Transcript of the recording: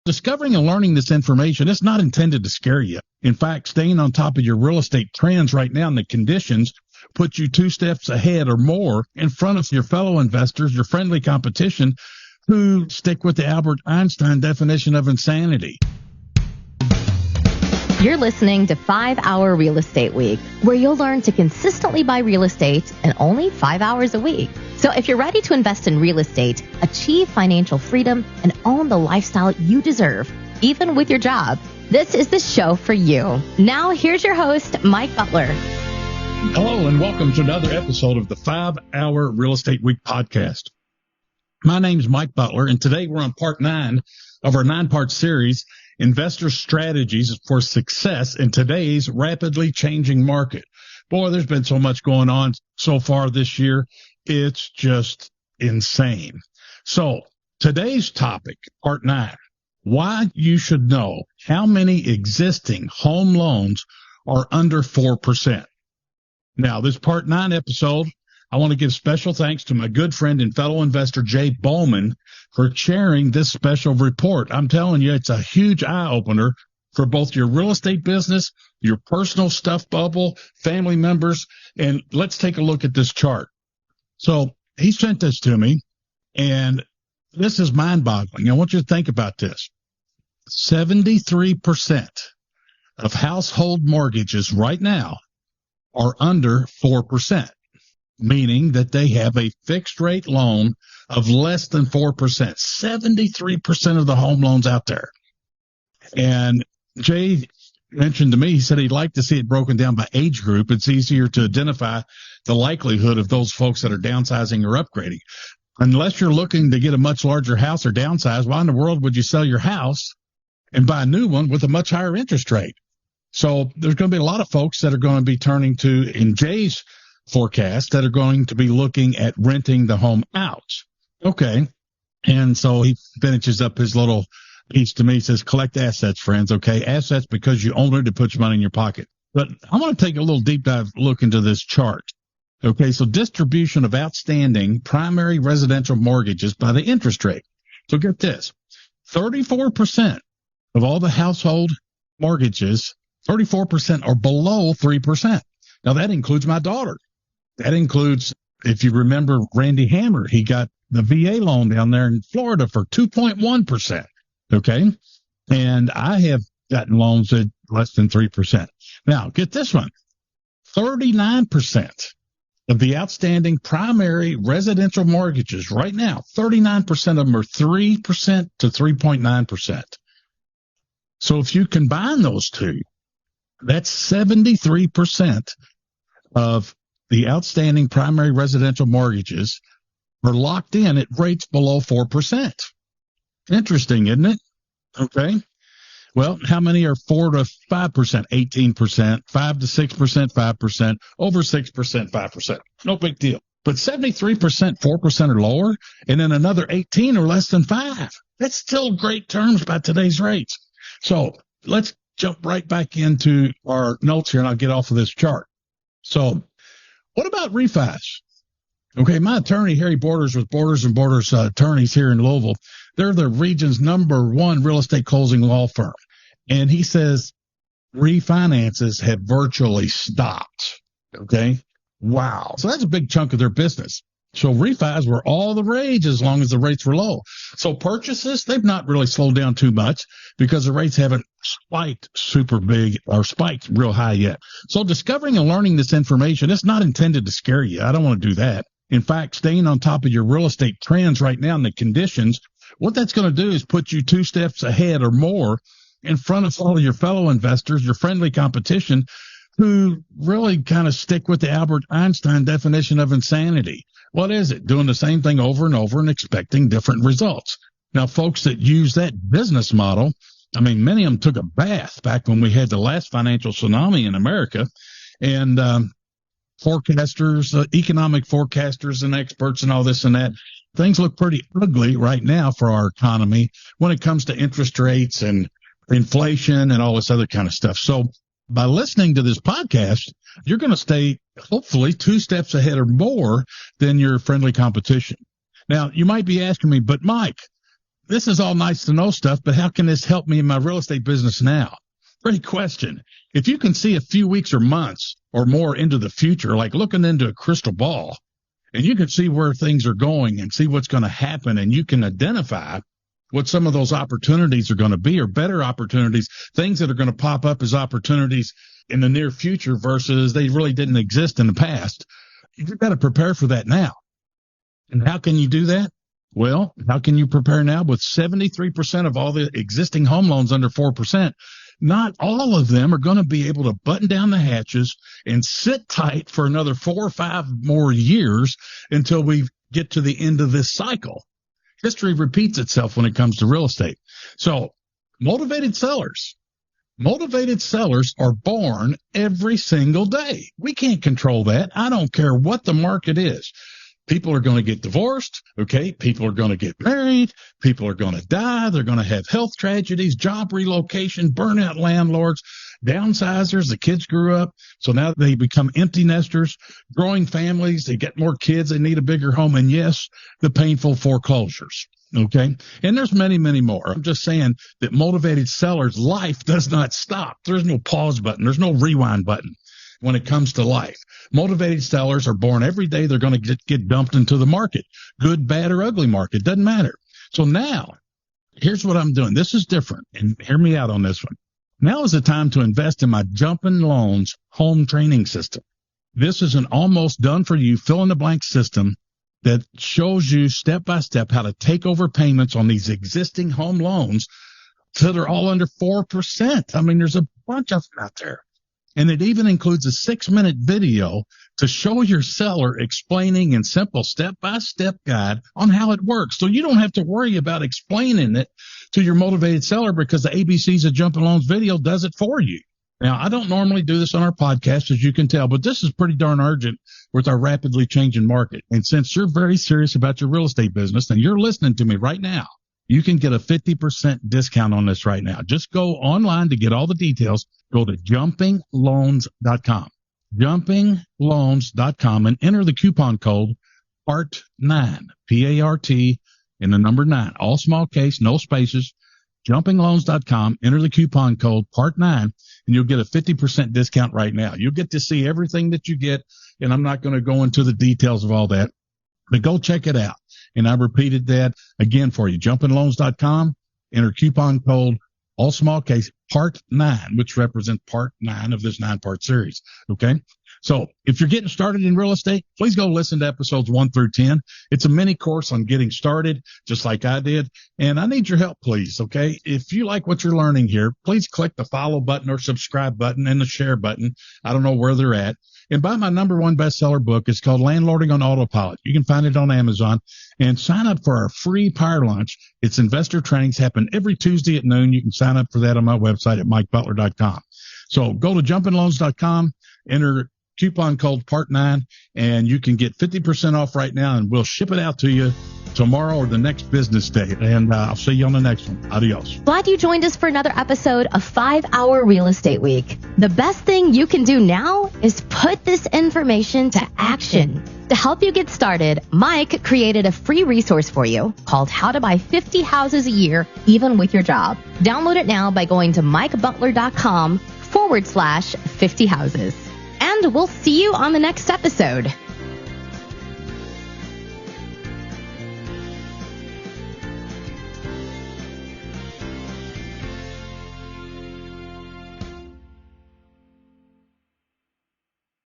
Discovering and learning this information is not intended to scare you. In fact, staying on top of your real estate trends right now and the conditions put you 2 steps ahead or more in front of your fellow investors, your friendly competition, who stick with the Albert Einstein definition of insanity. You're listening to 5 Hour Real Estate Week, where you'll learn to consistently buy real estate in only 5 hours a week. So if you're ready to invest in real estate, achieve financial freedom, and own the lifestyle you deserve, even with your job, this is the show for you. Now, here's your host, Mike Butler. Hello, and welcome to another episode of the 5 Hour Real Estate Week podcast. My name's Mike Butler, and today we're on part 9 of our 9-part series, Investor Strategies for Success in Today's Rapidly Changing Market. Boy, there's been so much going on so far this year. It's just insane. So today's topic, part 9, why you should know how many existing home loans are under 4%. Now, this part 9 episode, I want to give special thanks to my good friend and fellow investor, Jay Bowman, for sharing this special report. I'm telling you, it's a huge eye-opener for both your real estate business, your personal stuff bubble, family members, and let's take a look at this chart. So he sent this to me, and this is mind-boggling. I want you to think about this. 73% of household mortgages right now are under 4%. Meaning that they have a fixed rate loan of less than 4%, 73% of the home loans out there. And Jay mentioned to me, he said he'd like to see it broken down by age group. It's easier to identify the likelihood of those folks that are downsizing or upgrading. Unless you're looking to get a much larger house or downsize, why in the world would you sell your house and buy a new one with a much higher interest rate? So there's going to be a lot of folks that are going to be turning to, in Jay's forecast, that are going to be looking at renting the home out. Okay. And so he finishes up his little piece to me. He says, collect assets, friends. Okay. Assets because you own it to put your money in your pocket. But I want to take a little deep dive look into this chart. Okay. So distribution of outstanding primary residential mortgages by the interest rate. So get this, 34% of all the household mortgages, 34% are below 3%. Now that includes my daughter. That includes, if you remember Randy Hammer, he got the VA loan down there in Florida for 2.1%. Okay. And I have gotten loans at less than 3%. Now get this one. 39% of the outstanding primary residential mortgages right now, 39% of them are 3% to 3.9%. So if you combine those two, that's 73% of the outstanding primary residential mortgages are locked in at rates below 4%. Interesting, isn't it? Okay. Well, how many are 4 to 5%? 18%, 5 to 6%, 5%, over 6%, 5%. No big deal. But 73%, 4% or lower, and then another 18 or less than 5. That's still great terms by today's rates. So let's jump right back into our notes here, and I'll get off of this chart. So what about refis? Okay, my attorney, Harry Borders, with Borders and Borders attorneys here in Louisville, they're the region's #1 real estate closing law firm. And he says refinances have virtually stopped. Okay, wow. So that's a big chunk of their business. So refis were all the rage as long as the rates were low. So purchases, they've not really slowed down too much because the rates haven't spiked super big or spiked real high yet. So discovering and learning this information, it's not intended to scare you. I don't want to do that. In fact, staying on top of your real estate trends right now and the conditions, what that's going to do is put you 2 steps ahead or more in front of all of your fellow investors, your friendly competition, who really kind of stick with the Albert Einstein definition of insanity. What is it? Doing the same thing over and over and expecting different results. Now, folks that use that business model, I mean, many of them took a bath back when we had the last financial tsunami in America. And forecasters, economic forecasters and experts and all this and that, things look pretty ugly right now for our economy when it comes to interest rates and inflation and all this other kind of stuff. So by listening to this podcast, you're going to stay hopefully 2 steps ahead or more than your friendly competition. Now, you might be asking me, but Mike, this is all nice to know stuff, but how can this help me in my real estate business now? Great question. If you can see a few weeks or months or more into the future, like looking into a crystal ball, and you can see where things are going and see what's going to happen, and you can identify what some of those opportunities are going to be, or better opportunities, things that are going to pop up as opportunities in the near future versus they really didn't exist in the past. You've got to prepare for that now. And how can you do that? Well, how can you prepare now? With 73% of all the existing home loans under 4%, not all of them are going to be able to button down the hatches and sit tight for another 4 or 5 more years until we get to the end of this cycle. History repeats itself when it comes to real estate. So motivated sellers are born every single day. We can't control that. I don't care what the market is. People are going to get divorced. Okay. People are going to get married. People are going to die. They're going to have health tragedies, job relocation, burnout landlords, downsizers. The kids grew up. So now they become empty nesters, growing families. They get more kids. They need a bigger home. And yes, the painful foreclosures. Okay. And there's many, many more. I'm just saying that motivated sellers' life does not stop. There's no pause button. There's no rewind button when it comes to life. Motivated sellers are born every day. They're going to get dumped into the market, good, bad, or ugly market. Doesn't matter. So now here's what I'm doing. This is different. And hear me out on this one. Now is the time to invest in my Jumping Loans home training system. This is an almost done for you fill in the blank system that shows you step by step how to take over payments on these existing home loans so they're all under 4%. I mean, there's a bunch of them out there. And it even includes a 6-minute video to show your seller explaining in simple step-by-step guide on how it works. So you don't have to worry about explaining it to your motivated seller because the ABCs of Jumping Loans video does it for you. Now, I don't normally do this on our podcast, as you can tell, but this is pretty darn urgent with our rapidly changing market. And since you're very serious about your real estate business and you're listening to me right now, you can get a 50% discount on this right now. Just go online to get all the details. Go to jumpingloans.com, jumpingloans.com, and enter the coupon code PART9, P-A-R-T, and the number 9, all small case, no spaces, jumpingloans.com, enter the coupon code PART9, and you'll get a 50% discount right now. You'll get to see everything that you get, and I'm not going to go into the details of all that, but go check it out. And I repeated that again for you. Jumpingloans.com, enter coupon code, all small case, Part 9, which represents Part 9 of this 9-part series. Okay. So if you're getting started in real estate, please go listen to episodes 1 through 10. It's a mini course on getting started, just like I did. And I need your help, please. Okay. If you like what you're learning here, please click the follow button or subscribe button and the share button. I don't know where they're at. And buy my #1 bestseller book. It's called Landlording on Autopilot. You can find it on Amazon, and sign up for our free Power Lunch. It's investor trainings happen every Tuesday at noon. You can sign up for that on my website at MikeButler.com. So go to jumpingloans.com, enter coupon code PART9, and you can get 50% off right now, and we'll ship it out to you tomorrow or the next business day. And I'll see you on the next one. Adios. Glad you joined us for another episode of 5-Hour Real Estate Week. The best thing you can do now is put this information to action. To help you get started, Mike created a free resource for you called How to Buy 50 Houses a Year, Even with Your Job. Download it now by going to MikeButler.com/50 houses. And we'll see you on the next episode.